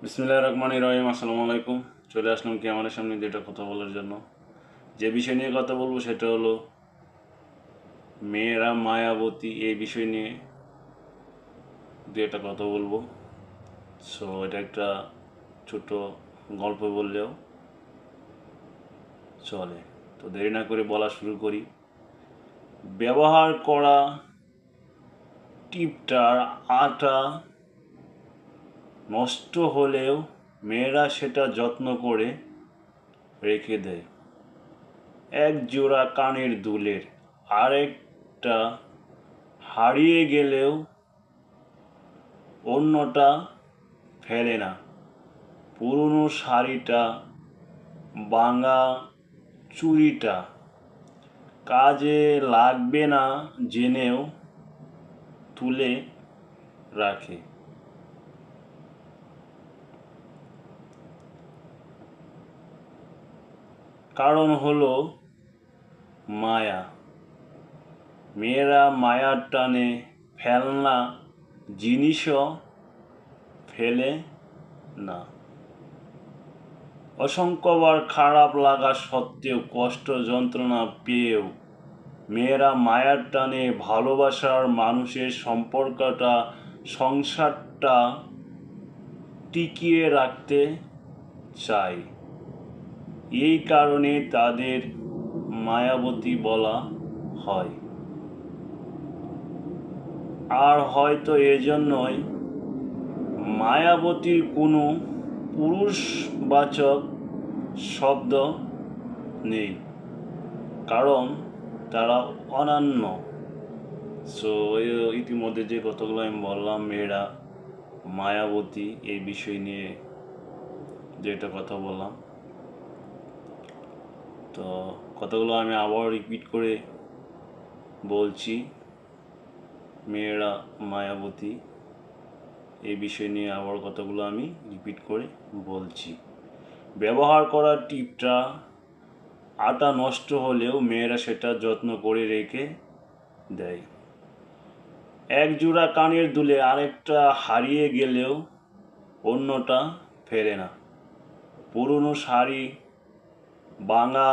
বিসমিল্লাহির রহমানির রহিম। আসসালামু আলাইকুম। চলে আসলাম কি আমাদের সামনে যেটা কথা বলার জন্য। যে বিষয় নিয়ে কথা বলবো সেটা হলো মেয়েরা মায়াবতী। এই বিষয় নিয়ে দু একটা কথা বলবো। সো এটা একটা ছোট গল্প বললেও চলে। তো দেরি না করে বলা শুরু করি। ব্যবহার করা টিপটার আটা নষ্ট হলেও মেয়েরা সেটা যত্ন করে রেখে দেয়। এক জোড়া কানের দুলের আরেকটা হারিয়ে গেলেও অন্যটা ফেলে না। পুরনো শাড়িটা, ভাঙা চুড়িটা কাজে লাগবে না জেনেও তুলে রাখে। কারণ হলো মায়া। মেয়েরা মায়ার টানে ফেলনা জিনিসও ফেলে না। অসংখ্যবার খারাপ লাগা সত্ত্বেও, কষ্ট যন্ত্রণা পেয়েও মেয়েরা মায়ার টানে ভালোবাসার মানুষের সম্পর্কটা, সংসারটা টিকিয়ে রাখতে চায়। এই কারণে তাদের মায়াবতী বলা হয়। আর হয়তো এজন্যই মায়াবতীর কোনো পুরুষবাচক শব্দ নেই, কারণ তারা অনন্য। সো ইতিমধ্যে যে কথাগুলো আমি বললাম, মেয়েরা মায়াবতী, এই বিষয় নিয়ে যেটা কথা বললাম, তো কথাগুলো আমি আবার রিপিট করে বলছি। মেয়েরা মায়াবতী, এই বিষয় নিয়ে আবার কথাগুলো আমি রিপিট করে বলছি। ব্যবহার করা টিপটা আটা নষ্ট হলেও মেয়েরা সেটা যত্ন করে রেখে দেয়। এক জোড়া কানের দুলে আরেকটা হারিয়ে গেলেও অন্যটা ফেরে না। পুরনো শাড়ি, ভাঙা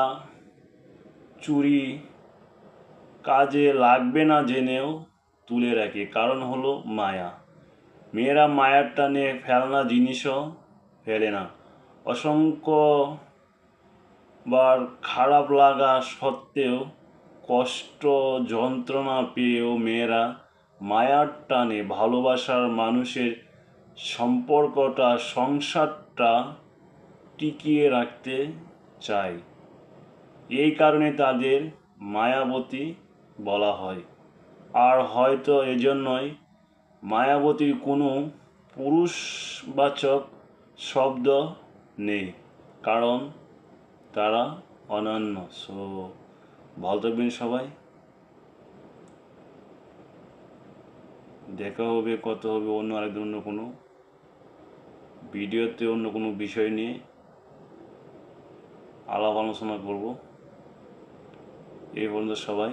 চুড়ি কাজে লাগবে না জেনেও তুলে রাখে। কারণ হলো মায়া। মেয়েরা মায়ার টানে ফেলনা জিনিসও ফেলে না। অসংখ্যবার খারাপ লাগা সত্ত্বেও, কষ্ট যন্ত্রণা পেয়েও মেয়েরা মায়ার টানে ভালোবাসার মানুষের সম্পর্কটা, সংসারটা টিকিয়ে রাখতে চায়। এই কারণে তাদের মায়াবতী বলা হয়। আর হয়তো এজন্যই মায়াবতীর কোনো পুরুষবাচক শব্দ নেই, কারণ তারা অনন্য। সো ভালো থাকবেন সবাই। দেখা হবে, কথা হবে অন্য কোনো ভিডিওতে, অন্য কোনো বিষয় নিয়ে আলাপ আলোচনা করব। এই পর্যন্ত সবাই